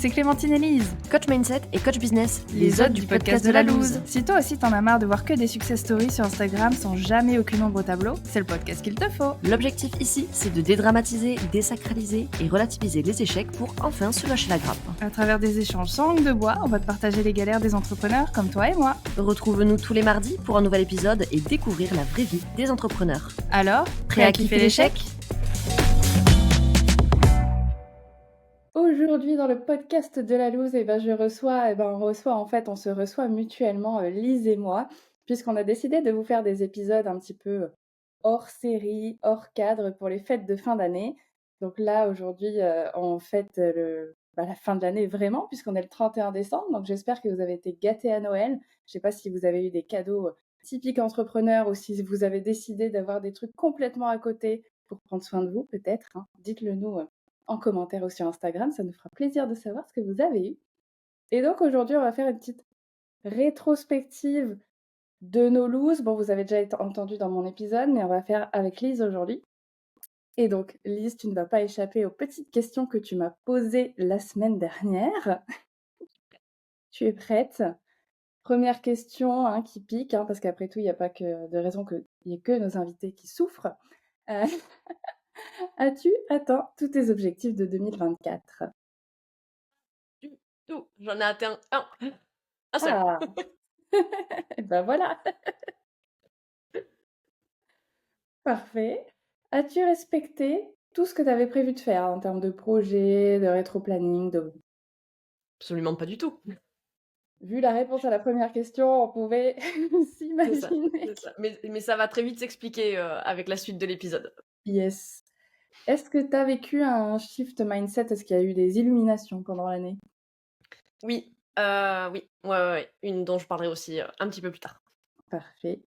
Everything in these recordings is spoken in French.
c'est Clémentine et Lise, coach mindset et coach business, les hôtes du podcast de la loose. Si toi aussi t'en as marre de voir que des success stories sur Instagram sans jamais aucune ombre au tableau, c'est le podcast qu'il te faut. L'objectif ici, c'est de dédramatiser, désacraliser et relativiser les échecs pour enfin se lâcher la grappe. À travers des échanges sans langue de bois, on va te partager les galères des entrepreneurs comme toi et moi. Retrouve-nous tous les mardis pour un nouvel épisode et découvrir la vraie vie des entrepreneurs. Alors, prêt à kiffer l'échec ? Aujourd'hui, dans le podcast de la loose, on se reçoit mutuellement, Lise et moi, puisqu'on a décidé de vous faire des épisodes un petit peu hors série, hors cadre pour les fêtes de fin d'année. Donc là, aujourd'hui, on fête la fin de l'année vraiment, puisqu'on est le 31 décembre. Donc j'espère que vous avez été gâtés à Noël. Je ne sais pas si vous avez eu des cadeaux typiques entrepreneurs ou si vous avez décidé d'avoir des trucs complètement à côté pour prendre soin de vous, peut-être. Hein. Dites-le nous en commentaire ou sur Instagram, ça nous fera plaisir de savoir ce que vous avez eu. Et donc aujourd'hui, on va faire une petite rétrospective de nos looses. Bon, vous avez déjà entendu dans mon épisode, mais on va faire avec Lise aujourd'hui. Et donc, Lise, tu ne vas pas échapper aux petites questions que tu m'as posées la semaine dernière. Tu es prête ? Première question qui pique, parce qu'après tout, il n'y a pas que de raison qu'il n'y ait que nos invités qui souffrent. As-tu atteint tous tes objectifs de 2024 ? Tout, j'en ai atteint un seul. Ah. Ben voilà. Parfait. As-tu respecté tout ce que tu avais prévu de faire en termes de projet, de rétro-planning Absolument pas du tout. Vu la réponse à la première question, on pouvait s'imaginer. C'est ça. Mais ça va très vite s'expliquer avec la suite de l'épisode. Yes. Est-ce que tu as vécu un shift mindset ? Est-ce qu'il y a eu des illuminations pendant l'année ? Oui. Une dont je parlerai aussi un petit peu plus tard. Parfait.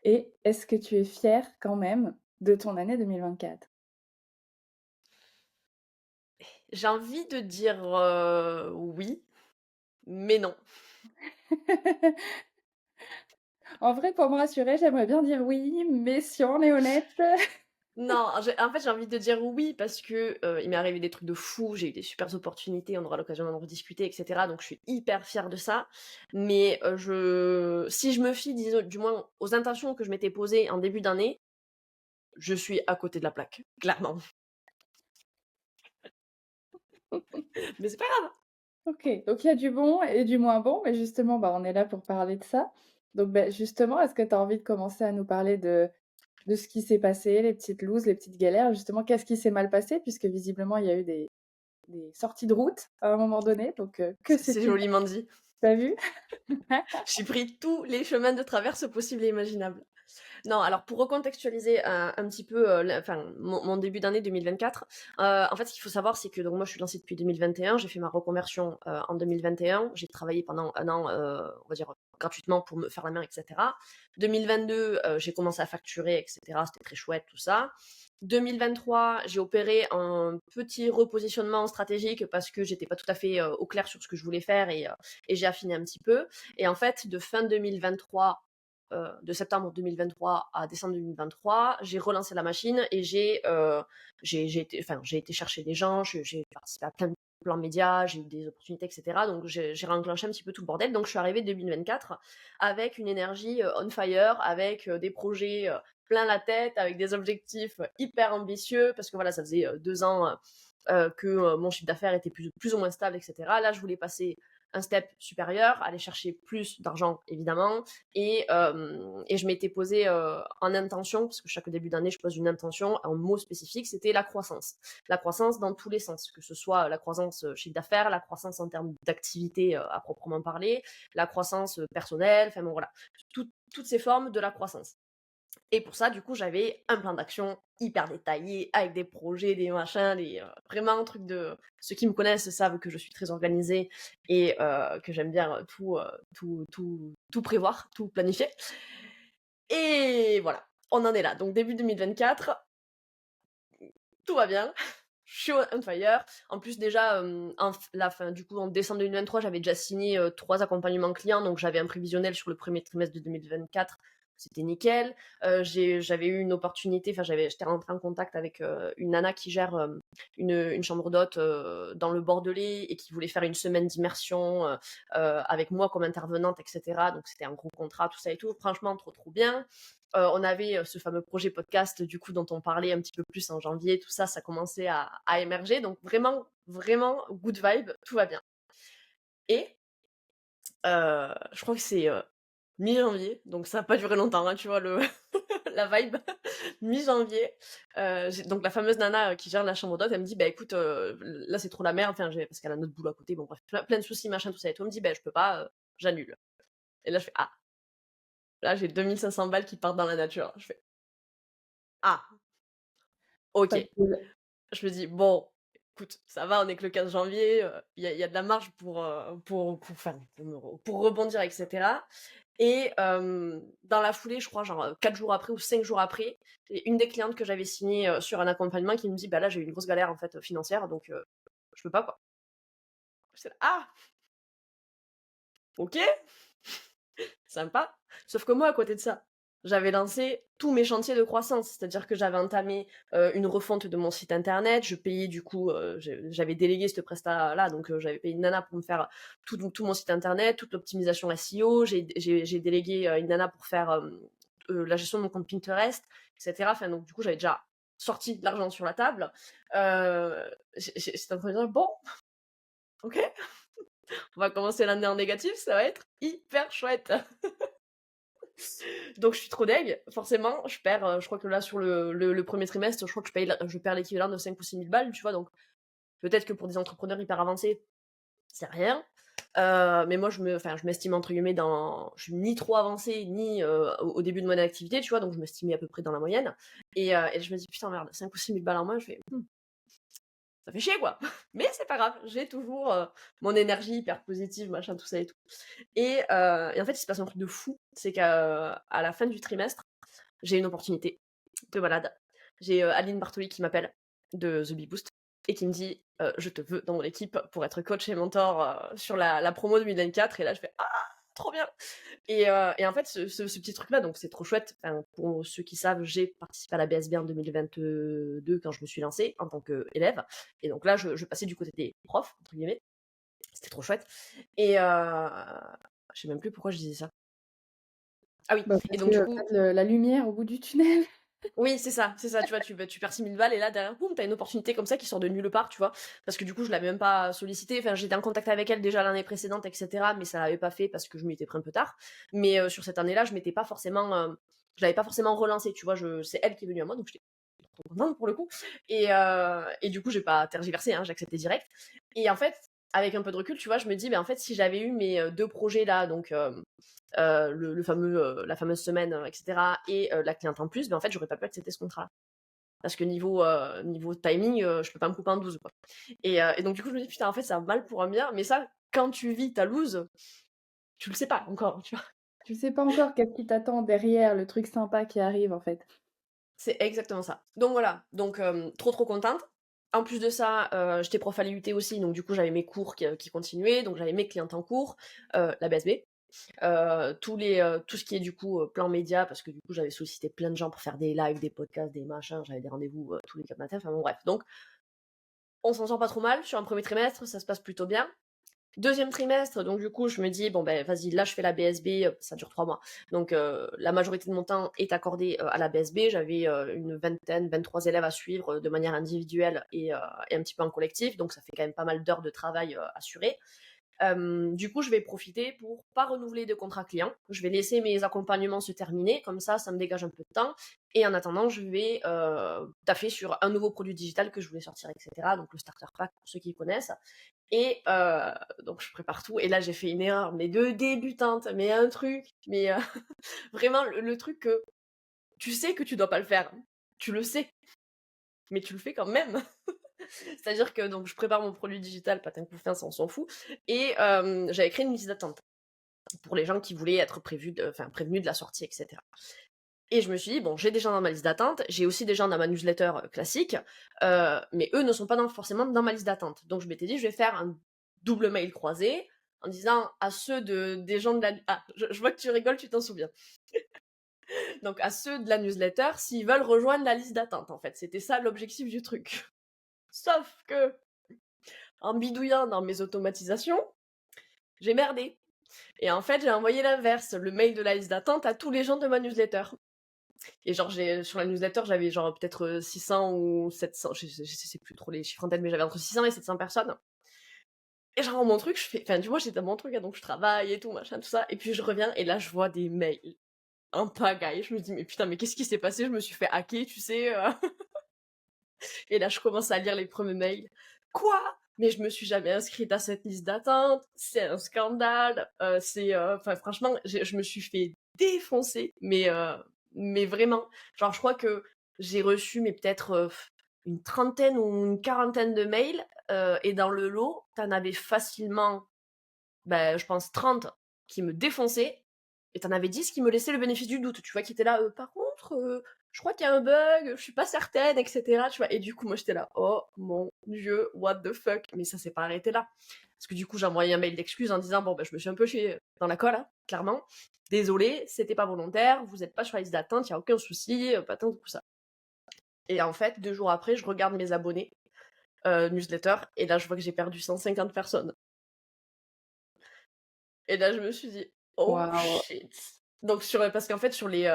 Et est-ce que tu es fière quand même de ton année 2024 ? J'ai envie de dire oui, mais non. En vrai, pour me rassurer, j'aimerais bien dire oui, mais si on est honnête... Non, en fait, j'ai envie de dire oui parce que il m'est arrivé des trucs de fou, j'ai eu des super opportunités, on aura l'occasion d'en rediscuter, etc. Donc je suis hyper fière de ça. Mais si je me fie, disons, du moins aux intentions que je m'étais posées en début d'année, je suis à côté de la plaque, clairement. Mais c'est pas grave. Ok, donc il y a du bon et du moins bon, mais justement, on est là pour parler de ça. Donc justement, est-ce que tu as envie de commencer à nous parler de ce qui s'est passé, les petites looses, les petites galères, justement, qu'est-ce qui s'est mal passé, puisque visiblement, il y a eu des sorties de route à un moment donné, donc que C'est joliment dit. T'as vu ? J'ai pris tous les chemins de traverse possibles et imaginables. Non, alors pour recontextualiser un petit peu mon début d'année 2024, en fait, ce qu'il faut savoir, c'est que donc, moi, je suis lancée depuis 2021, j'ai fait ma reconversion en 2021, j'ai travaillé pendant un an, on va dire, gratuitement pour me faire la main, etc. 2022, j'ai commencé à facturer, etc. C'était très chouette, tout ça. 2023, j'ai opéré un petit repositionnement stratégique parce que j'étais pas tout à fait au clair sur ce que je voulais faire et j'ai affiné un petit peu. Et en fait, de fin 2023 de septembre 2023 à décembre 2023, j'ai relancé la machine et j'ai été chercher des gens, j'ai participé à plein de plans médias, j'ai eu des opportunités, etc. Donc j'ai réenclenché un petit peu tout le bordel. Donc je suis arrivée 2024 avec une énergie on fire, avec des projets plein la tête, avec des objectifs hyper ambitieux, parce que voilà, ça faisait 2 ans que mon chiffre d'affaires était plus ou moins stable, etc. Là, je voulais passer un step supérieur, aller chercher plus d'argent évidemment, et je m'étais posé en intention, parce que chaque début d'année je pose une intention, un mot spécifique, c'était la croissance dans tous les sens, que ce soit la croissance chiffre d'affaires, la croissance en termes d'activité à proprement parler, la croissance personnelle, enfin bon voilà, toutes ces formes de la croissance. Et pour ça, du coup, j'avais un plan d'action hyper détaillé, avec des projets, des machins, vraiment un truc de... Ceux qui me connaissent savent que je suis très organisée et que j'aime bien tout prévoir, tout planifier. Et voilà, on en est là. Donc début 2024, tout va bien. Je suis on fire. En plus, déjà, en décembre 2023, j'avais déjà signé 3 accompagnements clients, donc j'avais un prévisionnel sur le premier trimestre de 2024. c'était nickel. J'avais eu une opportunité, enfin j'étais rentrée en contact avec une nana qui gère une chambre d'hôte dans le Bordelais et qui voulait faire une semaine d'immersion avec moi comme intervenante, etc. Donc c'était un gros contrat, tout ça et tout. Franchement, trop bien. On avait ce fameux projet podcast du coup dont on parlait un petit peu plus en janvier, tout ça, ça commençait à émerger. Donc vraiment, vraiment good vibe, tout va bien. Et je crois que c'est mi-janvier, donc ça n'a pas duré longtemps, hein, tu vois, la vibe. Mi-janvier, donc la fameuse nana qui gère la chambre d'hôte, elle me dit, bah écoute, là c'est trop la merde, enfin, parce qu'elle a notre boulot à côté, bon bref, plein de soucis, machin, tout ça et tout. Elle me dit, bah je peux pas, j'annule. Et là je fais, ah, là j'ai 2500 balles qui partent dans la nature. Je fais, ah, ok. Pas cool. Je me dis, bon, écoute, ça va, on est que le 15 janvier, y a de la marge pour rebondir, etc. Et dans la foulée, je crois, genre 4 jours après ou 5 jours après, j'ai une des clientes que j'avais signée sur un accompagnement qui me dit, bah là, j'ai eu une grosse galère en fait financière, donc je peux pas quoi. J'étais là, ah, ok, sympa. Sauf que moi, à côté de ça, j'avais lancé tous mes chantiers de croissance, c'est-à-dire que j'avais entamé une refonte de mon site internet, je payais du coup, j'avais délégué cette prestat-là, donc j'avais payé une nana pour me faire tout mon site internet, toute l'optimisation SEO, j'ai délégué une nana pour faire la gestion de mon compte Pinterest, etc. Enfin, donc du coup, j'avais déjà sorti de l'argent sur la table. J'étais en train de dire, bon, ok, on va commencer l'année en négatif, ça va être hyper chouette. Donc je suis trop deg, forcément, je perds, je crois que là sur le premier trimestre, je crois que je perds l'équivalent de 5 ou 6 000 balles, tu vois, donc peut-être que pour des entrepreneurs hyper avancés, c'est rien. Mais moi je m'estime entre guillemets je suis ni trop avancée, ni au début de mon activité, tu vois, donc je m'estimais à peu près dans la moyenne. Et je me dis, putain merde, 5 ou 6 000 balles en moins, je fais, ça fait chier quoi. Mais c'est pas grave, j'ai toujours mon énergie hyper positive, machin, tout ça et tout. Et en fait, il se passe un truc de fou, c'est qu'à la fin du trimestre, j'ai une opportunité de malade. J'ai Aline Bartoli qui m'appelle de The Bee Boost et qui me dit je te veux dans mon équipe pour être coach et mentor sur la promo 2024. Et là, je fais ah, trop bien. Et en fait, ce petit truc-là, donc c'est trop chouette. Enfin, pour ceux qui savent, j'ai participé à la BSB en 2022 quand je me suis lancée en tant qu'élève. Et donc là, je passais du côté des profs, entre guillemets. C'était trop chouette. Et je sais même plus pourquoi je disais ça. Ah oui, Bah, et parce donc que, du en coup, fait, la lumière au bout du tunnel. oui, c'est ça, tu vois, tu perds 6 000 balles et là, derrière, boum, t'as une opportunité comme ça qui sort de nulle part, tu vois. Parce que du coup, je l'avais même pas sollicité. Enfin, j'étais en contact avec elle déjà l'année précédente, etc. Mais ça l'avait pas fait parce que je m'y étais pris un peu tard. Mais sur cette année-là, je l'avais pas forcément relancé, tu vois. C'est elle qui est venue à moi, donc j'étais trop contente pour le coup. Et du coup, j'ai pas tergiversé, hein, j'ai accepté direct. Et en fait, avec un peu de recul, tu vois, je me dis, ben en fait, si j'avais eu mes 2 projets là, donc la fameuse semaine, etc., et la cliente en plus, ben en fait, j'aurais pas pu accepter ce contrat. Parce que niveau timing, je peux pas me couper en 12, quoi. Et donc, du coup, je me dis, putain, en fait, ça va mal pour un bien, mais ça, quand tu vis ta loose, tu le sais pas encore, tu vois. Tu sais pas encore qu'est-ce qui t'attend derrière, le truc sympa qui arrive, en fait. C'est exactement ça. Donc voilà, donc trop contente. En plus de ça, j'étais prof à l'IUT aussi, donc du coup j'avais mes cours qui continuaient, donc j'avais mes clientes en cours, la BSB, tout ce qui est du coup plan média, parce que du coup j'avais sollicité plein de gens pour faire des lives, des podcasts, des machins, j'avais des rendez-vous tous les 4 matins, enfin bon bref. Donc on s'en sort pas trop mal sur un premier trimestre, ça se passe plutôt bien. Deuxième trimestre, donc du coup, je me dis, bon ben vas-y, là je fais la BSB, ça dure 3 mois. Donc la majorité de mon temps est accordé à la BSB. J'avais une 23 élèves à suivre de manière individuelle et un petit peu en collectif. Donc ça fait quand même pas mal d'heures de travail assurées. Du coup, je vais profiter pour pas renouveler de contrat client. Je vais laisser mes accompagnements se terminer, comme ça me dégage un peu de temps. Et en attendant, je vais taffer sur un nouveau produit digital que je voulais sortir, etc. Donc le starter pack pour ceux qui connaissent. Et donc je prépare tout. Et là, j'ai fait une erreur, mais de débutante, mais un truc, mais vraiment le truc que tu sais que tu dois pas le faire. Tu le sais, mais tu le fais quand même. C'est-à-dire que donc je prépare mon produit digital, patin couffin, ça on s'en fout. Et j'avais créé une liste d'attente pour les gens qui voulaient être prévenus de la sortie, etc. Et je me suis dit, bon, j'ai des gens dans ma liste d'attente, j'ai aussi des gens dans ma newsletter classique, mais eux ne sont pas forcément dans ma liste d'attente. Donc je m'étais dit, je vais faire un double mail croisé en disant à ceux des gens de la... Ah, je vois que tu rigoles, tu t'en souviens. Donc à ceux de la newsletter, s'ils veulent rejoindre la liste d'attente, en fait. C'était ça l'objectif du truc. Sauf que, en bidouillant dans mes automatisations, j'ai merdé. Et en fait, j'ai envoyé l'inverse, le mail de la liste d'attente à tous les gens de ma newsletter. Et genre, sur la newsletter, j'avais genre peut-être 600 ou 700, je sais plus trop les chiffres en tête, mais j'avais entre 600 et 700 personnes. Et genre, mon truc, du moins, j'étais dans mon truc, hein, donc je travaille et tout, machin, tout ça. Et puis je reviens, et là, je vois des mails en pagaille. Je me dis, mais putain, mais qu'est-ce qui s'est passé? Je me suis fait hacker, tu sais. Et là, je commence à lire les premiers mails. Quoi? Mais je me suis jamais inscrite à cette liste d'attente. C'est un scandale. Franchement, je me suis fait défoncer. Mais vraiment. Genre, je crois que j'ai reçu, mais peut-être une trentaine ou une quarantaine de mails. Et dans le lot, t'en avais facilement, je pense, 30 qui me défonçaient. Et t'en avais 10 qui me laissaient le bénéfice du doute. Tu vois, qui étaient là, par contre, je crois qu'il y a un bug, je suis pas certaine, etc. Tu vois, et du coup, moi, j'étais là, oh mon dieu, what the fuck. Mais ça s'est pas arrêté là. Parce que du coup, j'ai envoyé un mail d'excuse en disant, bon, je me suis un peu chié dans la colle, hein, clairement. Désolé, c'était pas volontaire, vous êtes pas sur la liste d'attente, y a aucun souci, pas tant tout ça. Et en fait, 2 jours après, je regarde mes abonnés newsletter, et là, je vois que j'ai perdu 150 personnes. Et là, je me suis dit, oh Waouh. shit. Donc, parce qu'en fait, sur les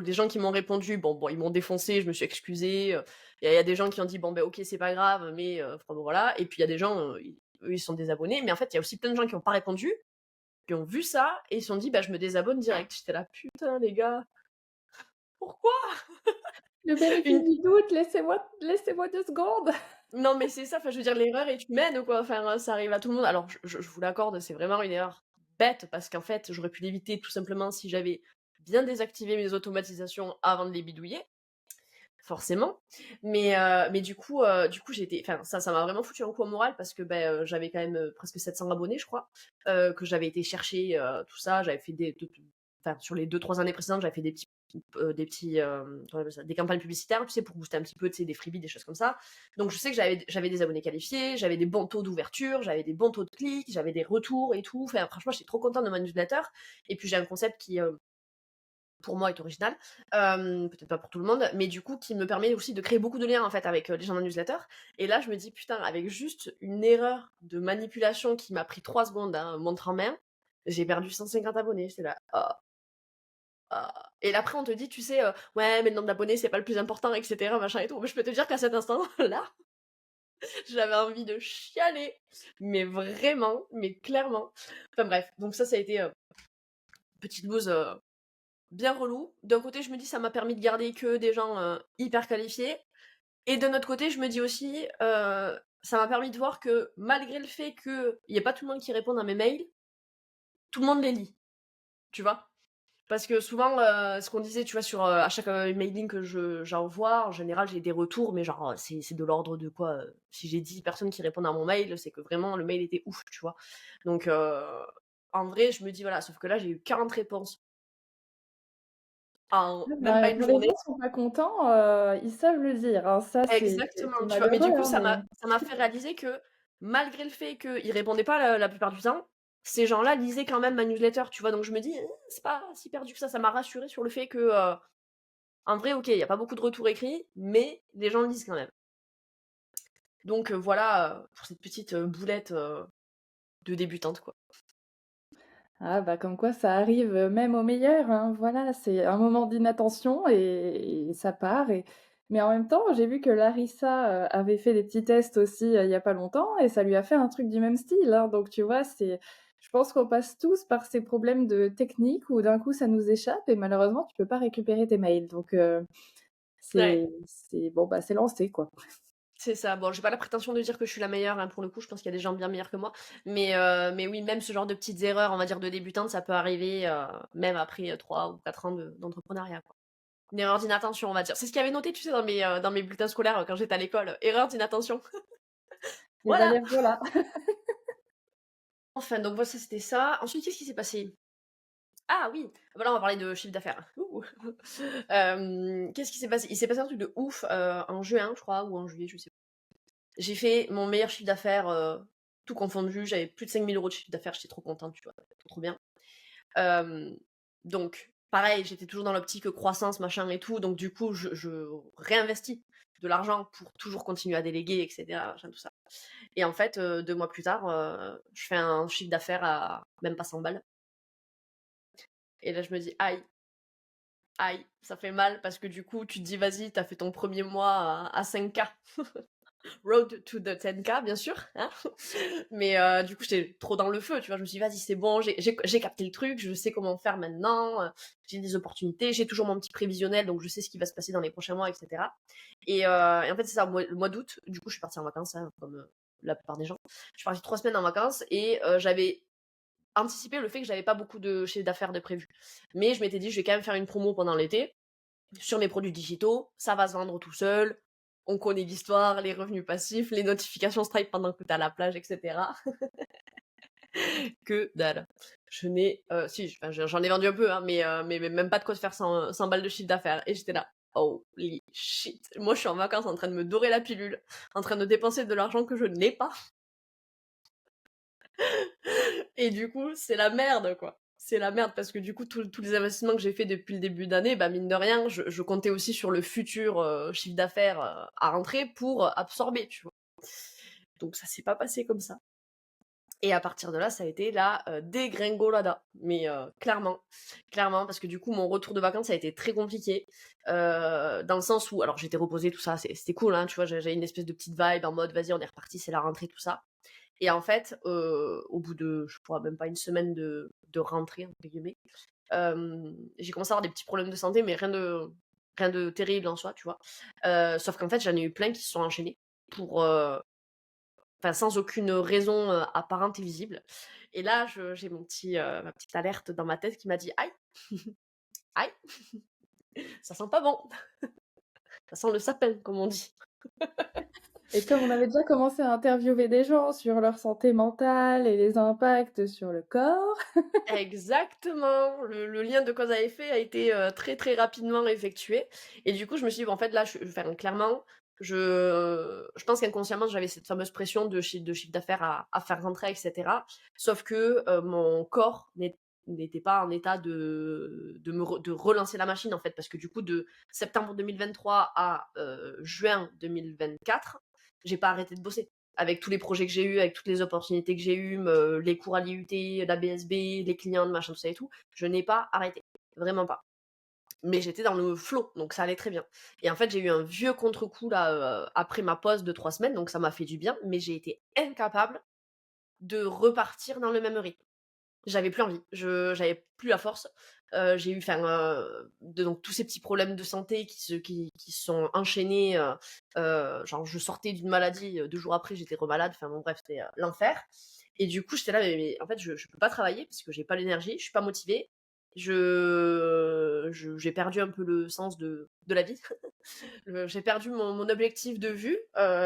gens qui m'ont répondu, bon, ils m'ont défoncé, je me suis excusée. Il y a des gens qui ont dit, bon, ok, c'est pas grave, mais bon, voilà. Et puis, il y a des gens, eux, ils sont désabonnés. Mais en fait, il y a aussi plein de gens qui n'ont pas répondu, qui ont vu ça, et ils se sont dit, je me désabonne direct. J'étais là, putain, les gars, pourquoi? Le bénéfice du doute, laissez-moi 2 secondes. Non, mais c'est ça, je veux dire, l'erreur est humaine, quoi. Enfin, ça arrive à tout le monde. Alors, je vous l'accorde, c'est vraiment une erreur bête, parce qu'en fait, j'aurais pu l'éviter tout simplement si j'avais bien désactivé mes automatisations avant de les bidouiller, forcément. Mais du coup, ça m'a vraiment foutu un coup au moral, parce que j'avais quand même presque 700 abonnés, je crois, que j'avais été chercher, tout ça. J'avais fait sur les 2-3 années précédentes, j'avais fait comment on appelle ça, des campagnes publicitaires, tu sais, pour booster un petit peu, tu sais, des freebies, des choses comme ça. Donc je sais que j'avais des abonnés qualifiés, j'avais des bons taux d'ouverture, j'avais des bons taux de clics, j'avais des retours et tout. Enfin, franchement, j'étais trop contente de ma newsletter. Et puis j'ai un concept qui, pour moi, est original. Peut-être pas pour tout le monde, mais du coup, qui me permet aussi de créer beaucoup de liens, en fait, avec les gens de la newsletter. Et là, je me dis, putain, avec juste une erreur de manipulation qui m'a pris 3 secondes, hein, montre en main, j'ai perdu 150 abonnés. J'étais là, oh. Et après, on te dit, tu sais, ouais, mais le nombre d'abonnés, c'est pas le plus important, etc., machin et tout. Mais je peux te dire qu'à cet instant-là, j'avais envie de chialer. Mais vraiment, mais clairement. Enfin bref, donc ça a été petite bouse bien relou. D'un côté, je me dis, ça m'a permis de garder que des gens hyper qualifiés. Et d'un autre côté, je me dis aussi, ça m'a permis de voir que malgré le fait qu'il n'y ait pas tout le monde qui réponde à mes mails, tout le monde les lit. Tu vois? Parce que souvent, ce qu'on disait, tu vois, à chaque mailing que j'envoie, en général, j'ai des retours, mais genre, c'est de l'ordre de quoi? Si j'ai 10 personnes qui répondent à mon mail, c'est que vraiment le mail était ouf, tu vois. Donc, en vrai, je me dis, voilà, sauf que là, j'ai eu 40 réponses en même pas une Quand les journée. gens sont pas contents, ils savent le dire, hein. Ça, c'est Exactement, tu vois. Mais malheureux, du coup, hein, mais ça m'a fait réaliser que malgré le fait qu'ils répondaient pas la plupart du temps, ces gens-là lisaient quand même ma newsletter, tu vois. Donc je me dis, c'est pas si perdu que ça. Ça m'a rassuré sur le fait que, en vrai, ok, il y a pas beaucoup de retours écrits, mais les gens le lisent quand même. Donc voilà pour cette petite boulette de débutante, quoi. ah bah, comme quoi ça arrive, même aux meilleurs, hein. Voilà, c'est un moment d'inattention et ça part mais en même temps, j'ai vu que Larissa, avait fait des petits tests aussi, il y a pas longtemps et ça lui a fait un truc du même style, hein. Donc tu vois, je pense qu'on passe tous par ces problèmes de technique où d'un coup ça nous échappe et malheureusement tu peux pas récupérer tes mails. Donc Ouais, c'est bon, bah, c'est lancé, quoi. c'est ça. Bon, j'ai pas la prétention de dire que je suis la meilleure, hein, pour le coup, je pense qu'il y a des gens bien meilleurs que moi. Mais oui, même ce genre de petites erreurs, on va dire, de débutante, ça peut arriver même après 3 ou 4 ans d'entrepreneuriat, quoi. Une erreur d'inattention, on va dire. C'est ce qu'il y avait noté, tu sais, dans mes bulletins scolaires quand j'étais à l'école. Erreur d'inattention. Et bah, Voilà. les voilà. Enfin, donc voilà, ça c'était ça. Ensuite, qu'est-ce qui s'est passé? Ah oui, voilà, on va parler de chiffre d'affaires. Ouh. Qu'est-ce qui s'est passé? Il s'est passé un truc de ouf en juin, je crois, ou en juillet, je sais pas. J'ai fait mon meilleur chiffre d'affaires, tout confondu. J'avais plus de 5 000 € de chiffre d'affaires, j'étais trop contente, tu vois. Trop bien. Euh, donc, pareil, j'étais toujours dans l'optique croissance, machin et tout, donc du coup, je réinvestis de l'argent pour toujours continuer à déléguer, etc., machin, tout ça. Et en fait, 2 mois plus tard, je fais un chiffre d'affaires à même pas 100 balles. Et là, je me dis: «Aïe, aïe», ça fait mal parce que du coup, tu te dis: «Vas-y, tu fait ton premier mois à 5 K». Road to the 10K, bien sûr, hein. Mais du coup, j'étais trop dans le feu, tu vois? Je me suis dit: «Vas-y, c'est bon, j'ai capté le truc, je sais comment faire maintenant, j'ai des opportunités, j'ai toujours mon petit prévisionnel, donc je sais ce qui va se passer dans les prochains mois, et cetera». Et en fait, c'est ça, le mois d'août, du coup, je suis partie en vacances, hein, comme, la plupart des gens. Je suis partie 3 semaines en vacances et j'avais anticipé le fait que j'avais pas beaucoup de chiffre d'affaires de prévu. Mais je m'étais dit: «Je vais quand même faire une promo pendant l'été sur mes produits digitaux, ça va se vendre tout seul, on connaît l'histoire, les revenus passifs, les notifications Stripe pendant que t'es à la plage, etc.» Que dalle. Je n'ai, si, enfin, j'en ai vendu un peu, hein, mais même pas de quoi se faire 100 balles de chiffre d'affaires. Et j'étais là, holy shit. Moi, je suis en vacances en train de me dorer la pilule, en train de dépenser de l'argent que je n'ai pas. Et du coup, c'est la merde, quoi. C'est la merde parce que du coup, tous les investissements que j'ai fait depuis le début d'année, bah mine de rien, je comptais aussi sur le futur chiffre d'affaires à rentrer pour absorber, tu vois. Donc ça s'est pas passé comme ça. Et à partir de là, ça a été la dégringolada. Mais clairement, clairement, parce que du coup, mon retour de vacances a été très compliqué. Dans le sens où, alors j'étais reposée, tout ça, c'était cool, hein, tu vois, j'avais une espèce de petite vibe en mode, vas-y, on est reparti, c'est la rentrée, tout ça. Et en fait, au bout de, je crois, même pas une semaine de rentrée, entre guillemets, j'ai commencé à avoir des petits problèmes de santé, mais rien de terrible en soi, tu vois. Sauf qu'en fait, j'en ai eu plein qui se sont enchaînés pour, enfin, sans aucune raison apparente et visible. Et là, j'ai ma petite alerte dans ma tête qui m'a dit: «Aïe, aïe, ça sent pas bon, ça sent le sapin», comme on dit. Et comme on avait déjà commencé à interviewer des gens sur leur santé mentale et les impacts sur le corps. Exactement, le lien de cause à effet a été très très rapidement effectué. Et du coup, je me suis dit, bon, en fait, là, enfin, clairement, je pense qu'inconsciemment, j'avais cette fameuse pression de chiffre d'affaires à faire rentrer, etc. Sauf que mon corps n'était pas en état de relancer la machine, en fait, parce que du coup, de septembre 2023 à juin 2024, j'ai pas arrêté de bosser avec tous les projets que j'ai eus, avec toutes les opportunités que j'ai eues, les cours à l'IUT, la BSB, les clients, machin, tout ça et tout, je n'ai pas arrêté. Vraiment pas. Mais j'étais dans le flow, donc ça allait très bien. Et en fait, j'ai eu un vieux contre-coup là, après ma pause de 3 semaines, donc ça m'a fait du bien, mais j'ai été incapable de repartir dans le même rythme. J'avais plus envie, j'avais plus la force. J'ai eu donc tous ces petits problèmes de santé qui sont enchaînés. Genre, je sortais d'une maladie, 2 jours après, j'étais remalade. Enfin bon, bref, c'était l'enfer. Et du coup, j'étais là, mais en fait, je peux pas travailler parce que j'ai pas l'énergie, je suis pas motivée. J'ai perdu un peu le sens de la vie. J'ai perdu mon objectif de vue.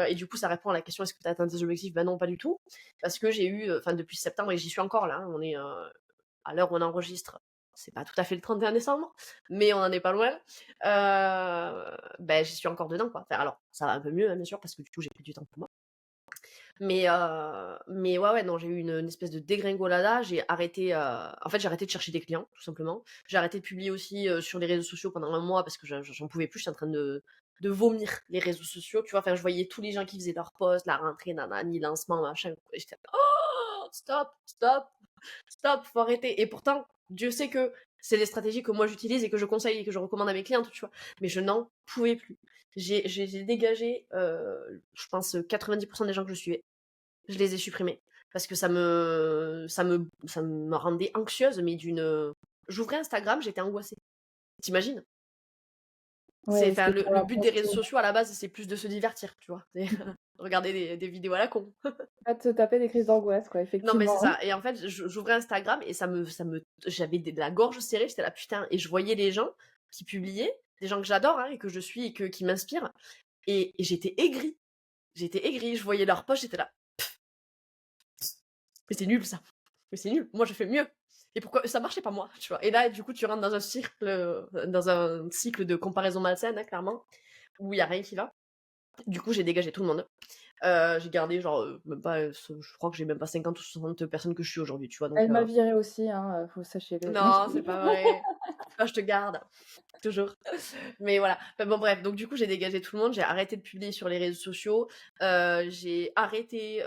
Et du coup, ça répond à la question: est-ce que tu as atteint tes objectifs? Ben non, pas du tout. Parce que j'ai eu, enfin, depuis septembre, et j'y suis encore là, hein, on est à l'heure où on enregistre, c'est pas tout à fait le 31 décembre, mais on en est pas loin. Ben, j'y suis encore dedans, quoi. Enfin, alors, ça va un peu mieux, hein, bien sûr, parce que du coup, j'ai pris du temps pour moi. Mais ouais, non, j'ai eu une espèce de dégringolada. J'ai arrêté, en fait, j'ai arrêté de chercher des clients, tout simplement. J'ai arrêté de publier aussi sur les réseaux sociaux pendant un mois parce que j'en pouvais plus. J'étais en train de vomir les réseaux sociaux, tu vois. Enfin, je voyais tous les gens qui faisaient leurs posts, la rentrée, nanani, lancement, machin. Et j'étais là, oh, stop, stop, stop, faut arrêter. Et pourtant, Dieu sait que c'est des stratégies que moi j'utilise et que je conseille et que je recommande à mes clientes, tu vois. Mais je n'en pouvais plus. J'ai dégagé, je pense, 90% des gens que je suivais. Je les ai supprimés. Parce que ça me rendait anxieuse, mais j'ouvrais Instagram, j'étais angoissée. T'imagines? Ouais, Enfin, c'est pour le but des réseaux l'impression. sociaux, à la base, c'est plus de se divertir, tu vois. C'est regarder des vidéos à la con. Pas de se taper des crises d'angoisse, quoi, Non, mais c'est effectivement. ça. Et en fait, j'ouvrais Instagram et j'avais la gorge serrée, j'étais là, putain. Et je voyais les gens qui publiaient, des gens que j'adore, hein, et que je suis et qui m'inspirent. Et j'étais aigrie. J'étais aigrie. Je voyais leurs posts, j'étais là. Mais c'est nul, ça. Mais c'est nul. Moi, je fais mieux. Et pourquoi ça marchait pas moi, tu vois. Et là, du coup, tu rentres dans un cycle de comparaison malsaine, hein, clairement, où il y a rien qui va. Du coup, j'ai dégagé tout le monde. J'ai gardé genre même pas, je crois que j'ai même pas 50 ou 60 personnes que je suis aujourd'hui, tu vois. Donc Elle m'a virée aussi, hein, vous sachez-le. non, c'est pas vrai. Ah, je te garde, toujours. Mais voilà. Enfin, bon, bref, donc du coup, j'ai dégagé tout le monde, j'ai arrêté de publier sur les réseaux sociaux, j'ai arrêté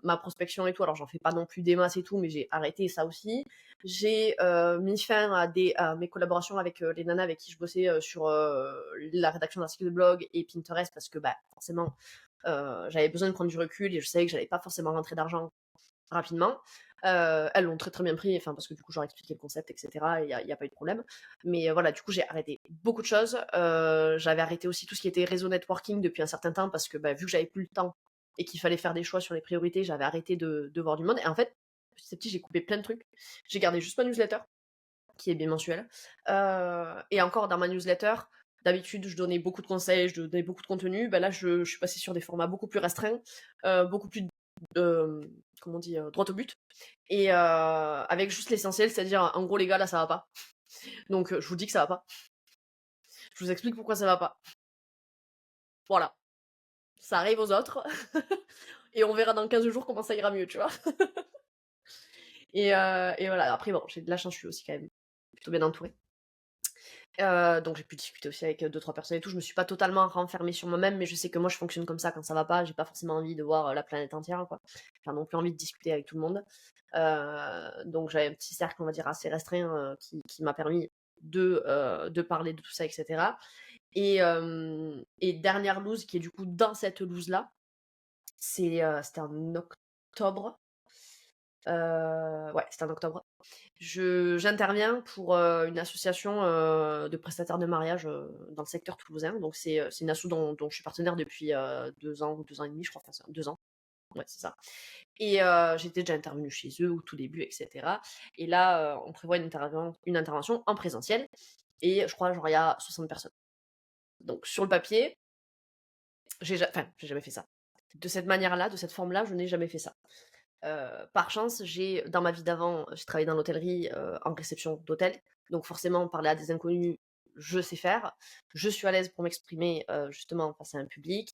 ma prospection et tout. Alors, j'en fais pas non plus des masses et tout, mais j'ai arrêté ça aussi. J'ai mis fin à mes collaborations avec les nanas avec qui je bossais sur la rédaction d'articles de blog et Pinterest parce que, bah, forcément, j'avais besoin de prendre du recul et je savais que j'allais pas forcément rentrer d'argent rapidement. Elles l'ont très très bien pris, enfin parce que du coup j'aurais expliqué le concept, etc. Et y a pas eu de problème. Mais voilà, du coup j'ai arrêté beaucoup de choses. J'avais arrêté aussi tout ce qui était réseau networking depuis un certain temps parce que bah, vu que j'avais plus le temps et qu'il fallait faire des choix sur les priorités, j'avais arrêté de voir du monde. Et en fait, petit à petit, j'ai coupé plein de trucs. J'ai gardé juste ma newsletter, qui est bimensuelle. Et encore dans ma newsletter, d'habitude, je donnais beaucoup de conseils, je donnais beaucoup de contenu. Ben là, je suis passée sur des formats beaucoup plus restreints, beaucoup plus, comment on dit, droit au but. Et avec juste l'essentiel, c'est-à-dire, en gros, les gars, là, ça va pas. Donc, je vous dis que ça va pas. Je vous explique pourquoi ça va pas. Voilà. Ça arrive aux autres. Et on verra dans 15 jours comment ça ira mieux, tu vois. Et voilà. Après, bon, j'ai de la chance, je suis aussi quand même plutôt bien entourée. Donc j'ai pu discuter aussi avec 2-3 personnes et tout. Je me suis pas totalement renfermée sur moi-même, mais je sais que moi je fonctionne comme ça quand ça va pas. J'ai pas forcément envie de voir la planète entière, quoi. J'ai non plus envie de discuter avec tout le monde. Donc j'avais un petit cercle, on va dire, assez restreint qui m'a permis de parler de tout ça, etc. Et dernière loose qui est du coup dans cette loose-là, c'était en octobre. Ouais, c'était en octobre. J'interviens pour une association de prestataires de mariage dans le secteur toulousain. Donc c'est une asso dont je suis partenaire depuis 2 ans ou 2 ans et demi, je crois. Enfin, 2 ans. Ouais, c'est ça. Et j'étais déjà intervenue chez eux au tout début, etc. Et là, on prévoit une intervention en présentiel. Et je crois, genre, il y a 60 personnes. Donc sur le papier, j'ai jamais fait ça. De cette manière-là, de cette forme-là, je n'ai jamais fait ça. Par chance, dans ma vie d'avant, j'ai travaillé dans l'hôtellerie en réception d'hôtel. Donc forcément, parler à des inconnus, je sais faire. Je suis à l'aise pour m'exprimer justement face à un public.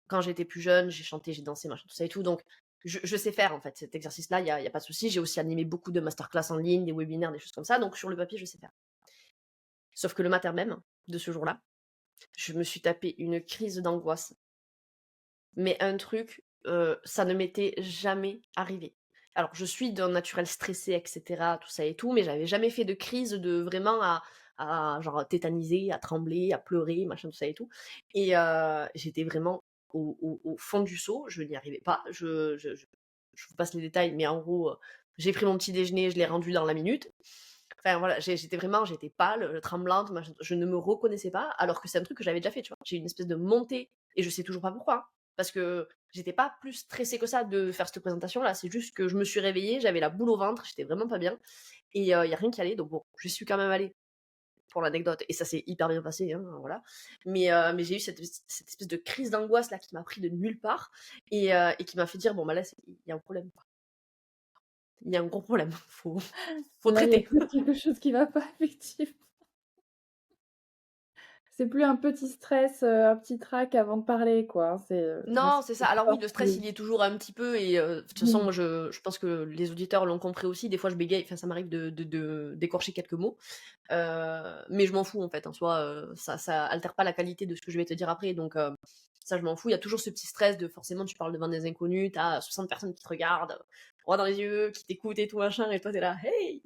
Quand j'étais plus jeune, j'ai chanté, j'ai dansé, machin, tout ça et tout. Donc je sais faire en fait cet exercice-là, y a pas de souci. J'ai aussi animé beaucoup de masterclass en ligne, des webinaires, des choses comme ça. Donc sur le papier, je sais faire. Sauf que le matin même de ce jour-là, je me suis tapé une crise d'angoisse. Mais un truc, ça ne m'était jamais arrivé. Alors, je suis d'un naturel stressé, etc., tout ça et tout, mais j'avais jamais fait de crise de vraiment à genre tétaniser, à trembler, à pleurer, machin, tout ça et tout. Et j'étais vraiment au fond du seau, je n'y arrivais pas. Je vous passe les détails, mais en gros, j'ai pris mon petit déjeuner, je l'ai rendu dans la minute. Enfin voilà, j'étais pâle, tremblante, machin, je ne me reconnaissais pas, alors que c'est un truc que j'avais déjà fait, tu vois. J'ai eu une espèce de montée, et je sais toujours pas pourquoi, hein, parce que j'étais pas plus stressée que ça de faire cette présentation-là, c'est juste que je me suis réveillée, j'avais la boule au ventre, j'étais vraiment pas bien, et il y a rien qui allait, donc bon, je suis quand même allée pour l'anecdote, et ça s'est hyper bien passé, hein, voilà. Mais j'ai eu cette espèce de crise d'angoisse là qui m'a pris de nulle part, et qui m'a fait dire, bon bah là, il y a un problème, quoi. Il y a un gros problème, faut Là, il y a traiter. peut-être quelque chose qui va pas, effectivement. C'est plus un petit stress, un petit trac avant de parler, quoi, hein, je me Non, sens c'est ça. plus Alors oui, forte le stress, que il y est toujours un petit peu et de toute façon, mmh. moi, je pense que les auditeurs l'ont compris aussi. Des fois, je bégaye, enfin, ça m'arrive de d'écorcher quelques mots. Mais je m'en fouds, en fait, en soi, ça altère pas la qualité de ce que je vais te dire après. Donc ça, je m'en fous. Il y a toujours ce petit stress de forcément, tu parles devant des inconnus, t'as 60 personnes qui te regardent, droit dans les yeux, qui t'écoutent et tout, machin, et toi, t'es là, hey!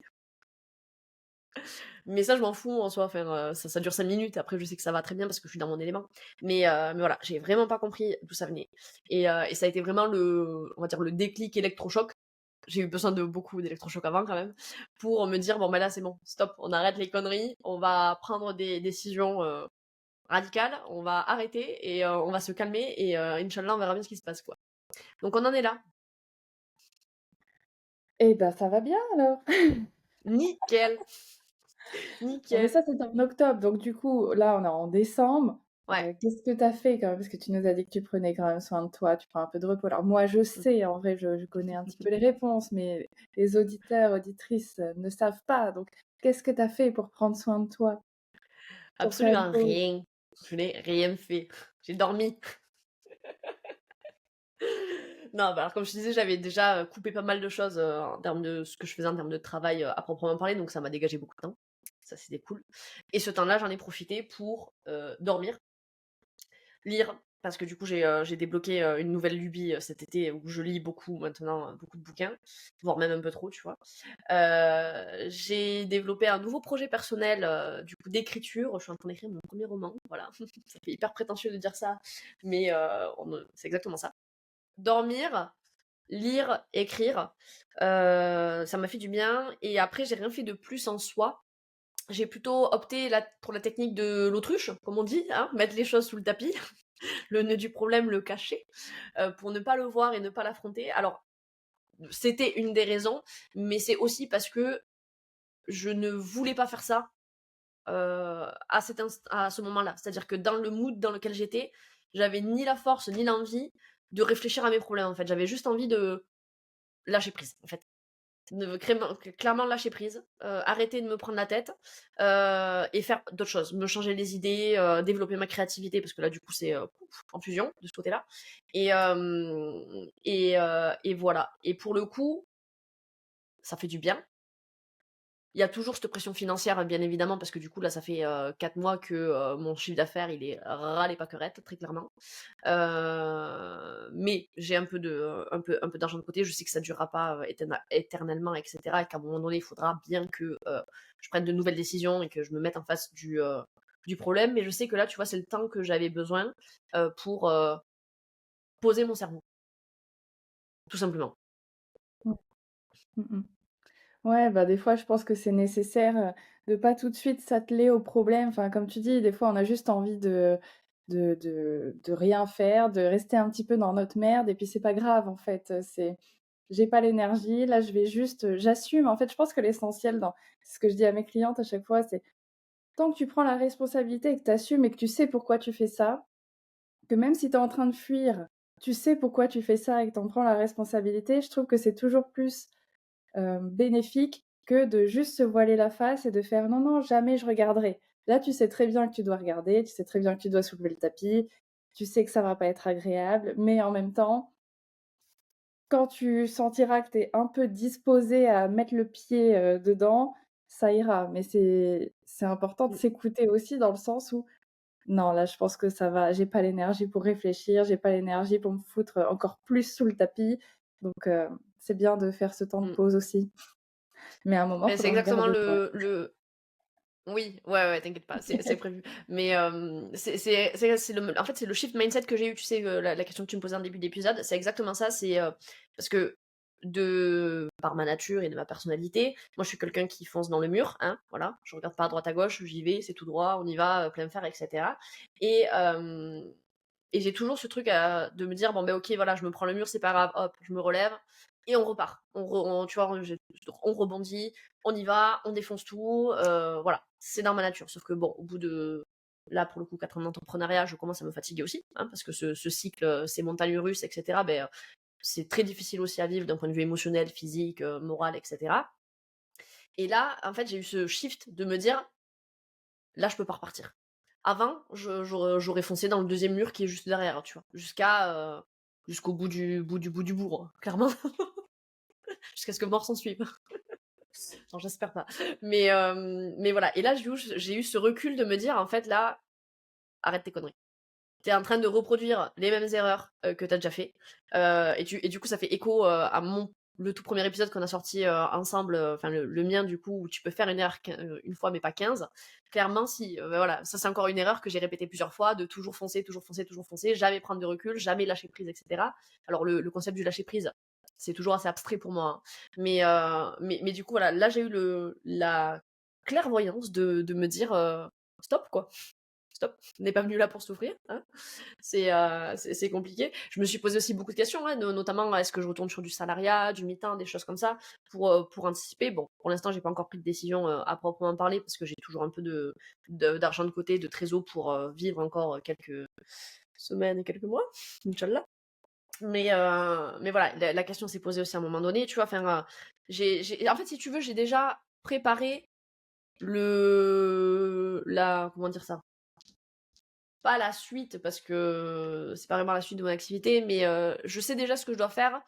Mais ça, je m'en fous en soi. Enfin, ça dure 5 minutes. Après, je sais que ça va très bien parce que je suis dans mon élément. Mais voilà, j'ai vraiment pas compris d'où ça venait. Et ça a été vraiment on va dire, le déclic électrochoc. J'ai eu besoin de beaucoup d'électrochocs avant quand même pour me dire bon, ben là, c'est bon, stop, on arrête les conneries, on va prendre des décisions radicales, on va arrêter et on va se calmer et Inch'Allah, on verra bien ce qui se passe, quoi. Donc, on en est là. Et bah, ça va bien alors. Nickel, Bon, mais nickel. ça, c'était en octobre, donc du coup, là, on est en décembre. Ouais. Qu'est-ce que tu as fait quand même? Parce que tu nous as dit que tu prenais quand même soin de toi, tu prends un peu de repos. Alors moi, je sais, en vrai, je connais un petit peu les réponses, mais les auditeurs, auditrices, ne savent pas. Donc, qu'est-ce que tu as fait pour prendre soin de toi? Pour faire une Absolument pause? rien. Je n'ai rien fait. J'ai dormi. Non, bah alors comme je te disais, j'avais déjà coupé pas mal de choses en termes de ce que je faisais en termes de travail à proprement parler, donc ça m'a dégagé beaucoup de temps. Ça, c'était cool. Et ce temps-là, j'en ai profité pour dormir, lire, parce que du coup, j'ai débloqué une nouvelle lubie cet été où je lis beaucoup maintenant, beaucoup de bouquins, voire même un peu trop, tu vois. J'ai développé un nouveau projet personnel, du coup, d'écriture. Je suis en train d'écrire mon premier roman, voilà. Ça fait hyper prétentieux de dire ça, mais c'est exactement ça. Dormir, lire, écrire, ça m'a fait du bien. Et après, j'ai rien fait de plus en soi. J'ai plutôt opté pour la technique de l'autruche, comme on dit, hein, mettre les choses sous le tapis, le nœud du problème, le cacher, pour ne pas le voir et ne pas l'affronter. Alors, c'était une des raisons, mais c'est aussi parce que je ne voulais pas faire ça à ce moment-là. C'est-à-dire que dans le mood dans lequel j'étais, j'avais ni la force ni l'envie de réfléchir à mes problèmes, en fait. J'avais juste envie de lâcher prise, en fait. Clairement lâcher prise, arrêter de me prendre la tête et faire d'autres choses, me changer les idées, développer ma créativité parce que là du coup c'est en fusion de ce côté-là et voilà. Et pour le coup, ça fait du bien. Il y a toujours cette pression financière, bien évidemment, parce que du coup, là, ça fait 4 mois que mon chiffre d'affaires, il est ras les pâquerettes, très clairement. Mais j'ai un peu d'argent de côté. Je sais que ça ne durera pas éternellement, etc. Et qu'à un moment donné, il faudra bien que je prenne de nouvelles décisions et que je me mette en face du problème. Mais je sais que là, tu vois, c'est le temps que j'avais besoin pour poser mon cerveau, tout simplement. Mmh. Mmh. Ouais, bah, des fois, je pense que c'est nécessaire, de pas tout de suite s'atteler au problème. Enfin, comme tu dis, des fois, on a juste envie de rien faire, de rester un petit peu dans notre merde et puis c'est pas grave, en fait, c'est j'ai pas l'énergie, là, je vais juste, j'assume. En fait, je pense que l'essentiel dans c'est ce que je dis à mes clientes à chaque fois, c'est tant que tu prends la responsabilité et que tu assumes et que tu sais pourquoi tu fais ça, que même si tu es en train de fuir, tu sais pourquoi tu fais ça et que tu en prends la responsabilité, je trouve que c'est toujours plus bénéfique que de juste se voiler la face et de faire: «Non, non, jamais je regarderai». Là, tu sais très bien que tu dois regarder, tu sais très bien que tu dois soulever le tapis, tu sais que ça va pas être agréable, mais en même temps, quand tu sentiras que tu es un peu disposé à mettre le pied, dedans, ça ira. Mais c'est important de Mm, s'écouter aussi dans le sens où: «Non, là, je pense que ça va, j'ai pas l'énergie pour réfléchir, j'ai pas l'énergie pour me foutre, encore plus sous le tapis». Donc c'est bien de faire ce temps de mm. pause aussi. Mais à un moment, il Mais c'est faudra exactement regarder, ouais. le Oui, ouais, ouais, t'inquiète pas, c'est prévu. Mais en fait, c'est le shift mindset que j'ai eu, tu sais, la question que tu me posais en début d'épisode, c'est exactement ça. C'est parce que par ma nature et de ma personnalité, moi je suis quelqu'un qui fonce dans le mur, hein, voilà, je regarde pas à droite à gauche, j'y vais, c'est tout droit, on y va, plein fer, etc. Et, euh, et j'ai toujours ce truc de me dire, bon ben ok, voilà, je me prends le mur, c'est pas grave, hop, je me relève, et on repart. Tu vois, on rebondit, on y va, on défonce tout, voilà, c'est dans ma nature. Sauf que bon, au bout de, là pour le coup, 4 ans d'entrepreneuriat, je commence à me fatiguer aussi, hein, parce que ce cycle, ces montagnes russes, etc., ben, c'est très difficile aussi à vivre d'un point de vue émotionnel, physique, moral, etc. Et là, en fait, j'ai eu ce shift de me dire, là, je peux pas repartir. Avant, j'aurais foncé dans le deuxième mur qui est juste derrière, tu vois, jusqu'au bout du bourg, hein, clairement, jusqu'à ce que mort s'en suive. Non, j'espère pas. Mais voilà. Et là, j'ai eu ce recul de me dire, en fait, là, arrête tes conneries. T'es en train de reproduire les mêmes erreurs que t'as déjà fait. Et du coup, ça fait écho à le tout premier épisode qu'on a sorti ensemble, enfin le mien du coup, où tu peux faire une erreur une fois mais pas 15. Clairement, si, voilà, ça c'est encore une erreur que j'ai répétée plusieurs fois, de toujours foncer, toujours foncer, toujours foncer, jamais prendre de recul, jamais lâcher prise, etc. Alors le concept du lâcher prise, c'est toujours assez abstrait pour moi, hein. Mais du coup, voilà, là j'ai eu la clairvoyance de me dire stop quoi. Stop, on n'est pas venu là pour souffrir, hein. C'est compliqué. Je me suis posé aussi beaucoup de questions, hein, notamment est-ce que je retourne sur du salariat, du mi-temps, des choses comme ça, pour anticiper. Bon, pour l'instant, j'ai pas encore pris de décision à proprement parler parce que j'ai toujours un peu d'argent de côté, de trésor pour vivre encore quelques semaines et quelques mois, Inch'Allah. Mais voilà, la question s'est posée aussi à un moment donné, tu vois. Enfin, en fait, si tu veux, j'ai déjà préparé comment dire ça, pas la suite parce que c'est pas vraiment la suite de mon activité, mais je sais déjà ce que je dois faire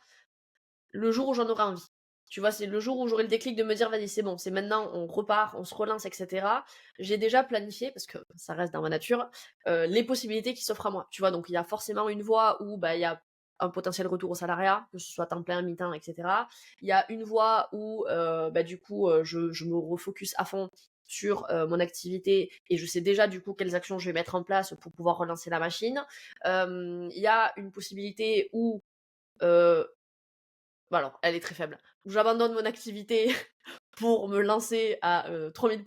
le jour où j'en aurai envie. Tu vois, c'est le jour où j'aurai le déclic de me dire: «Vas-y, c'est bon, c'est maintenant, on repart, on se relance et cetera». J'ai déjà planifié, parce que ça reste dans ma nature, les possibilités qui s'offrent à moi, tu vois? Donc il y a forcément une voie où, bah, il y a un potentiel retour au salariat, que ce soit temps plein, mi-temps et cetera. Il y a une voie où, bah, du coup, je me refocus à fond sur, mon activité et je sais déjà, du coup, quelles actions je vais mettre en place pour pouvoir relancer la machine. Il y a une possibilité où, heu bah, alors, elle est très faible. Où j'abandonne mon activité pour me lancer à 3000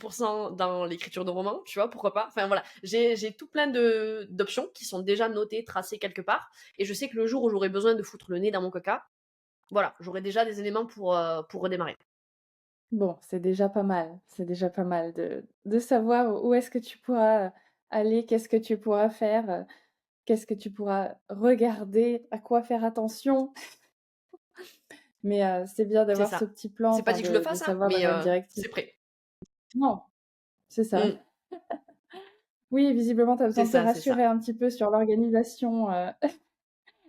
dans l'écriture de romans, tu vois? Pourquoi pas? Enfin voilà, j'ai tout plein de d'options qui sont déjà notées, tracées quelque part et je sais que le jour où j'aurai besoin de foutre le nez dans mon caca, voilà, j'aurai déjà des éléments pour redémarrer. Bon, c'est déjà pas mal. C'est déjà pas mal de savoir où est-ce que tu pourras aller, qu'est-ce que tu pourras faire, qu'est-ce que tu pourras regarder, à quoi faire attention. Mais c'est bien C'est d'avoir ce ça. petit plan, C'est pas enfin dit que je le de fasse, hein, savoir dans mais quelle direction. c'est prêt. Non, c'est ça. Mmh. Oui, visiblement, tu as besoin C'est de te ça, c'est rassurer ça. un petit peu sur l'organisation,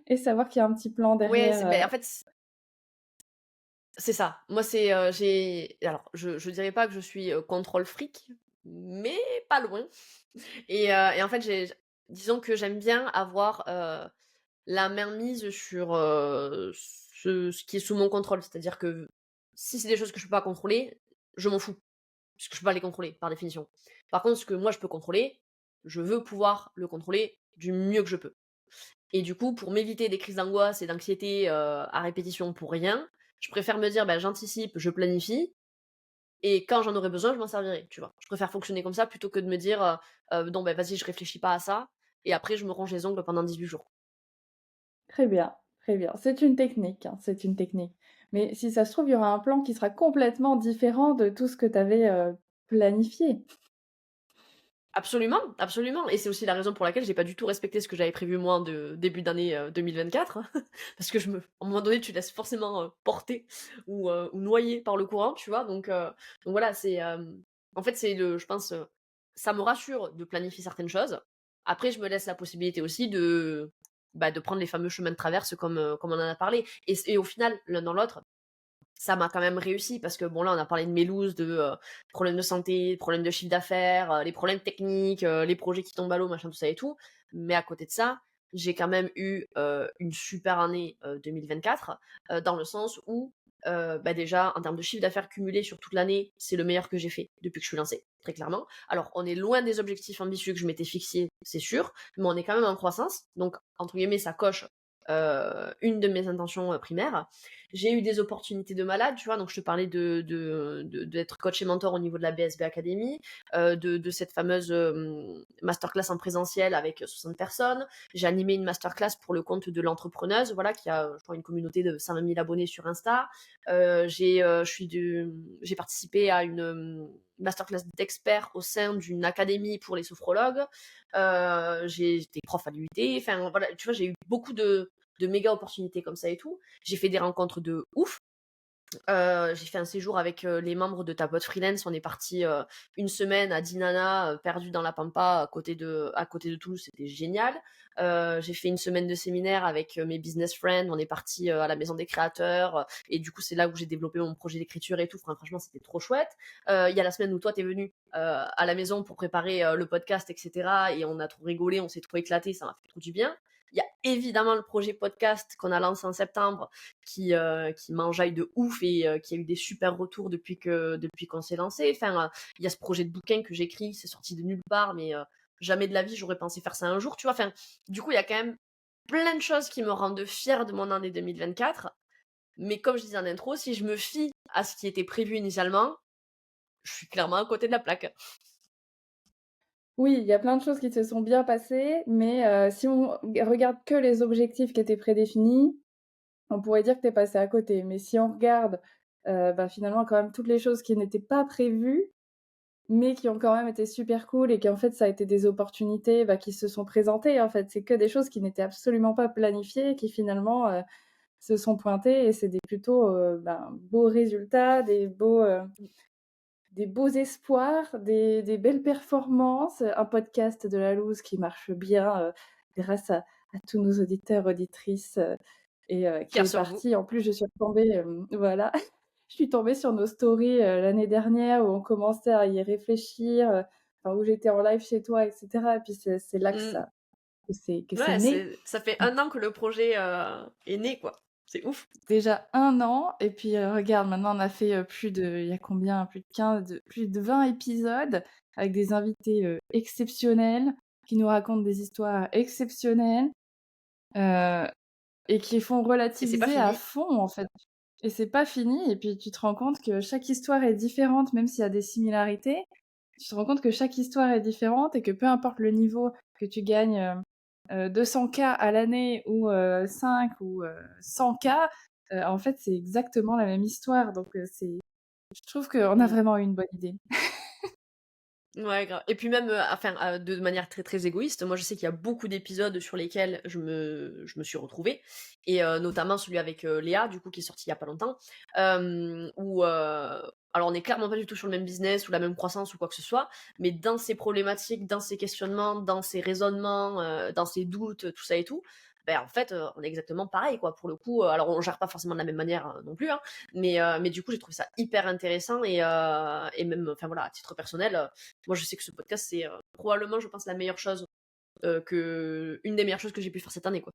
et savoir qu'il y a un petit plan Ouais, derrière, en fait, c'est ça. Moi, j'ai alors je dirais pas que je suis, contrôle fric, mais pas loin. Et en fait, disons que j'aime bien avoir, la main mise sur, ce qui est sous mon contrôle. C'est-à-dire que si c'est des choses que je peux pas contrôler, je m'en fous, puisque je peux pas les contrôler par définition. Par contre, ce que moi je peux contrôler, je veux pouvoir le contrôler du mieux que je peux. Et du coup, pour m'éviter des crises d'angoisse et d'anxiété, à répétition pour rien, je préfère me dire: «Bah, j'anticipe, je planifie et quand j'en aurai besoin, je m'en servirai», tu vois? Je préfère fonctionner comme ça plutôt que de me dire, «Non, bah, vas-y, je réfléchis pas à ça» et après je me ronge les ongles pendant 18 jours. très bien, très bien. C'est une technique, hein, c'est une technique. Mais si ça se trouve, il y aura un plan qui sera complètement différent de tout ce que tu avais, planifié. Absolument, absolument et c'est aussi la raison pour laquelle j'ai pas du tout respecté ce que j'avais prévu moi de début d'année, 2024 parce que à un moment donné, tu te laisses forcément, porter ou noyer par le courant, tu vois? Donc voilà, en fait, je pense, ça me rassure de planifier certaines choses. Après, je me laisse la possibilité aussi de prendre les fameux chemins de traverse comme on en a parlé et au final, l'un dans l'autre, ça m'a quand même réussi parce que bon là on a parlé de mes looses, de problèmes de santé, problèmes de chiffre d'affaires, les problèmes techniques, les projets qui tombent à l'eau, machin tout ça et tout. Mais à côté de ça, j'ai quand même eu une super année 2024 dans le sens où bah déjà en termes de chiffre d'affaires cumulé sur toute l'année, c'est le meilleur que j'ai fait depuis que je suis lancée, très clairement. Alors on est loin des objectifs ambitieux que je m'étais fixés, c'est sûr, mais on est quand même en croissance. Donc entre guillemets ça coche une de mes intentions primaires. J'ai eu des opportunités de malade, tu vois, donc je te parlais d'être coach et mentor au niveau de la BSB Academy, de cette fameuse masterclass en présentiel avec 60 personnes. J'ai animé une masterclass pour le compte de l'entrepreneuse, voilà, qui a, je crois, une communauté de 120 000 abonnés sur Insta. J'ai participé à une masterclass d'experts au sein d'une académie pour les sophrologues. J'ai été prof à l'UT. Enfin, voilà, tu vois, j'ai eu beaucoup de méga opportunités comme ça et tout. J'ai fait des rencontres de ouf. J'ai fait un séjour avec les membres de Ta Pote Freelance. On est parti une semaine à Dinana, perdu dans la pampa à côté de Toulouse. C'était génial. J'ai fait une semaine de séminaire avec mes business friends. On est parti à la maison des créateurs. Et du coup, c'est là où j'ai développé mon projet d'écriture et tout. Enfin, franchement, c'était trop chouette. Il y a la semaine où toi, t'es venu à la maison pour préparer le podcast, etc. Et on a trop rigolé, on s'est trop éclaté. Ça m'a fait trop du bien. Il y a évidemment le projet podcast qu'on a lancé en septembre qui m'enjaille de ouf et qui a eu des super retours depuis qu'on s'est lancé. Enfin, il y a ce projet de bouquin que j'écris, c'est sorti de nulle part, mais jamais de la vie j'aurais pensé faire ça un jour, tu vois. Enfin, du coup, il y a quand même plein de choses qui me rendent fière de mon année 2024. Mais comme je disais en intro, si je me fie à ce qui était prévu initialement, je suis clairement à côté de la plaque. Oui, il y a plein de choses qui se sont bien passées, mais si on regarde que les objectifs qui étaient prédéfinis, on pourrait dire que tu es passé à côté. Mais si on regarde, bah, finalement quand même toutes les choses qui n'étaient pas prévues, mais qui ont quand même été super cool et qui en fait ça a été des opportunités, bah, qui se sont présentées en fait. C'est que des choses qui n'étaient absolument pas planifiées, qui finalement, se sont pointées et c'est des plutôt, ben, beaux résultats, des beaux espoirs, des belles performances, un podcast de la loose qui marche bien, grâce à tous nos auditeurs, auditrices, et qui Fière est sur vous. parti. En plus, je suis retombée, voilà, je suis tombée sur nos stories l'année dernière où on commençait à y réfléchir, où j'étais en live chez toi, etc. Et puis c'est là Mm. que c'est Ouais, né. ça fait 1 an que le projet est né, quoi. C'est ouf. Déjà 1 an, et puis regarde, maintenant on a fait il y a combien? Plus de 20 épisodes avec des invités exceptionnels qui nous racontent des histoires exceptionnelles. Et qui font Et c'est pas relativiser à fini. fond, en fait. Et c'est pas fini, et puis tu te rends compte que chaque histoire est différente, même s'il y a des similarités. Tu te rends compte que chaque histoire est différente et que peu importe le niveau que tu gagnes 200K à l'année ou 5 ou 100K, en fait, c'est exactement la même histoire. Donc, je trouve qu'on a Mm. vraiment eu une bonne idée. Ouais, grave. Et puis même, de manière très très égoïste, moi je sais qu'il y a beaucoup d'épisodes sur lesquels je me suis retrouvée, et notamment celui avec Léa, du coup, qui est sorti il y a pas longtemps, où, alors on est clairement pas du tout sur le même business ou la même croissance ou quoi que ce soit, mais dans ses problématiques, dans ses questionnements, dans ses raisonnements, dans ses doutes, tout ça et tout, ben en fait, on est exactement pareil, quoi, pour le coup. Alors on gère pas forcément de la même manière non plus, hein, mais du coup j'ai trouvé ça hyper intéressant, et même, enfin voilà, à titre personnel. Moi, je sais que ce podcast, c'est probablement, je pense, la meilleure chose, une des meilleures choses que j'ai pu faire cette année, quoi.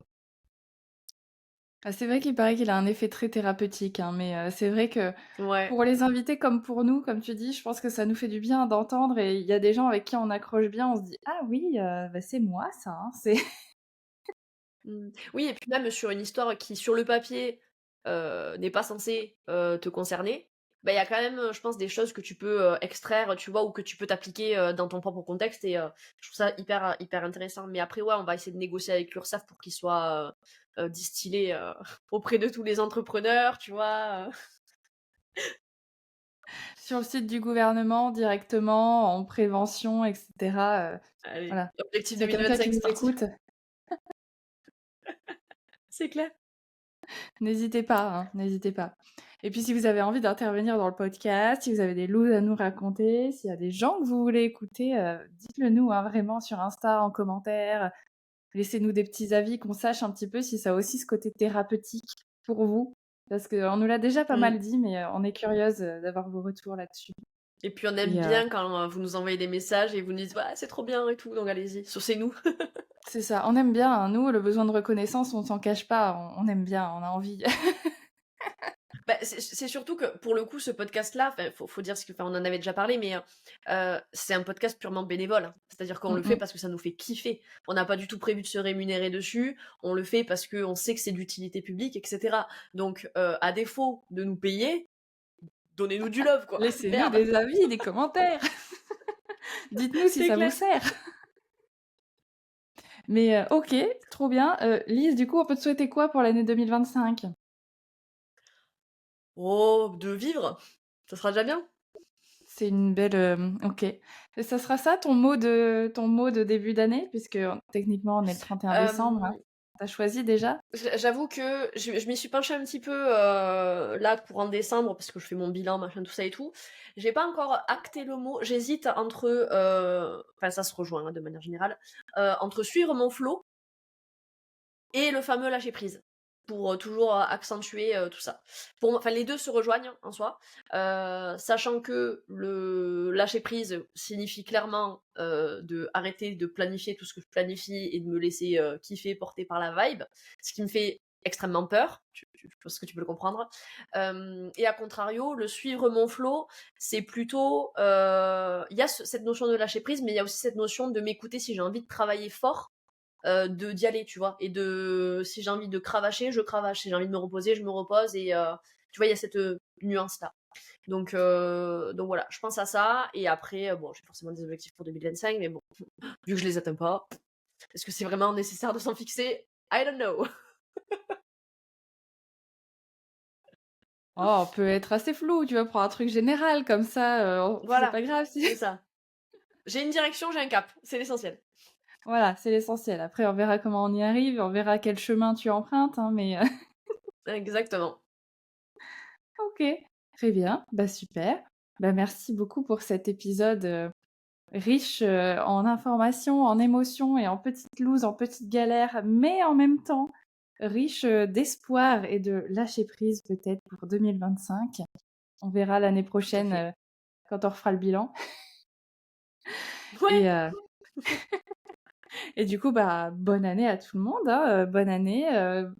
Ah, c'est vrai qu'il paraît qu'il a un effet très thérapeutique, hein, mais c'est vrai que Ouais. pour les invités comme pour nous, comme tu dis, je pense que ça nous fait du bien d'entendre, et il y a des gens avec qui on accroche bien, on se dit: «Ah oui, bah, c'est moi ça, hein», c'est Oui, et puis même sur une histoire qui, sur le papier, n'est pas censée te concerner, bah, il y a quand même, je pense, des choses que tu peux extraire, tu vois, ou que tu peux t'appliquer dans ton propre contexte, et je trouve ça hyper, hyper intéressant. Mais après, ouais, on va essayer de négocier avec l'URSSAF pour qu'il soit distillé auprès de tous les entrepreneurs, tu vois. sur le site du gouvernement directement, en prévention, et cetera, Allez, voilà. objectif S'il y a quelqu'un qui 2025, nous c'est parti. écoute, C'est clair. n'hésitez pas, hein, n'hésitez pas. Et puis si vous avez envie d'intervenir dans le podcast, si vous avez des looses à nous raconter, s'il y a des gens que vous voulez écouter, dites-le nous, hein, vraiment sur Insta, en commentaire. Laissez-nous des petits avis, qu'on sache un petit peu si ça a aussi ce côté thérapeutique pour vous. Parce qu'on nous l'a déjà pas Mm. mal dit, mais on est curieuse d'avoir vos retours là-dessus. Et puis on aime Et bien quand vous nous envoyez des messages et vous nous dites ouais, c'est trop bien et tout, donc allez-y, saucez-nous. c'est ça, on aime bien, hein. Nous, le besoin de reconnaissance, on s'en cache pas, on aime bien, on a envie. Bah, c'est surtout que pour le coup, ce podcast-là, faut dire ce que, on en avait déjà parlé, mais c'est un podcast purement bénévole, hein. C'est-à-dire qu'on Mm, le fait mm. parce que ça nous fait kiffer. On n'a pas du tout prévu de se rémunérer dessus. On le fait parce qu'on sait que c'est d'utilité publique, etc. Donc, à défaut de nous payer, donnez-nous du love, quoi. Laissez-nous Merde, des avis, des commentaires. Dites-nous si c'est ça vous clair. sert. Mais ok, trop bien. Lise, du coup, on peut te souhaiter quoi pour l'année 2025? Oh, de vivre, ça sera déjà bien. C'est une belle. Ok. Et ça sera ça ton mot de début d'année, puisque techniquement on est le 31 décembre, hein. Euh, T'as choisi déjà? J'avoue que je m'y suis penchée un petit peu là pour en décembre parce que je fais mon bilan, machin, tout ça et tout. J'ai pas encore acté le mot. J'hésite entre, enfin ça se rejoint hein, de manière générale, entre suivre mon flow et le fameux lâcher prise pour toujours accentuer tout ça. Enfin les deux se rejoignent en soi, sachant que le lâcher prise signifie clairement de arrêter de planifier tout ce que je planifie et de me laisser kiffer, porter par la vibe, ce qui me fait extrêmement peur, je pense que tu peux le comprendre. Et à contrario, le suivre mon flow, c'est plutôt, il y a cette notion de lâcher prise, mais il y a aussi cette notion de m'écouter si j'ai envie de travailler fort, d'y aller, tu vois, et de si j'ai envie de cravacher, je cravache, si j'ai envie de me reposer, je me repose, et tu vois, il y a cette nuance là. Donc voilà, je pense à ça, et après bon, j'ai forcément des objectifs pour 2025, mais bon, vu que je les atteins pas, est-ce que c'est vraiment nécessaire de s'en fixer? I don't know. Oh, on peut être assez flou, tu vois, pour un truc général comme ça, c'est Voilà, pas grave si. c'est ça. J'ai une direction, j'ai un cap, c'est l'essentiel. Voilà, c'est l'essentiel. Après, on verra comment on y arrive, on verra quel chemin tu empruntes, hein, mais Exactement. ok, très bien, bah super. Bah merci beaucoup pour cet épisode riche en informations, en émotions et en petites looses, en petites galères, mais en même temps riche d'espoir et de lâcher prise peut-être pour 2025. On verra l'année prochaine fait. quand on refera le bilan. Ouais. Et, et du coup, bonne année à tout le monde. Hein, bonne année.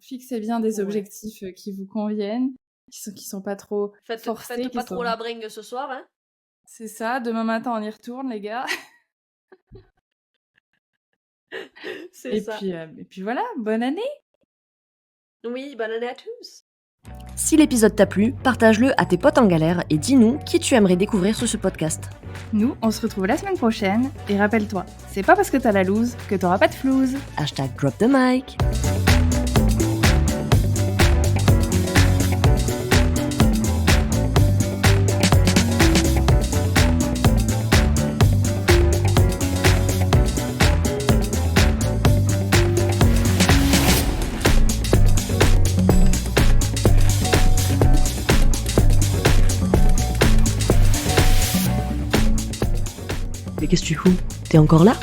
Fixez bien des Ouais. objectifs qui vous conviennent, qui sont pas trop forcés. Faites pas trop la bringue ce soir, hein. C'est ça. Demain matin, on y retourne, les gars. C'est ça. Et puis voilà, bonne année. Oui, bonne année à tous. Si l'épisode t'a plu, partage-le à tes potes en galère et dis-nous qui tu aimerais découvrir sur ce podcast. Nous, on se retrouve la semaine prochaine. Et rappelle-toi, c'est pas parce que t'as la loose que t'auras pas de flouze. #DropTheMic. Mais qu'est-ce que tu fous? T'es encore là?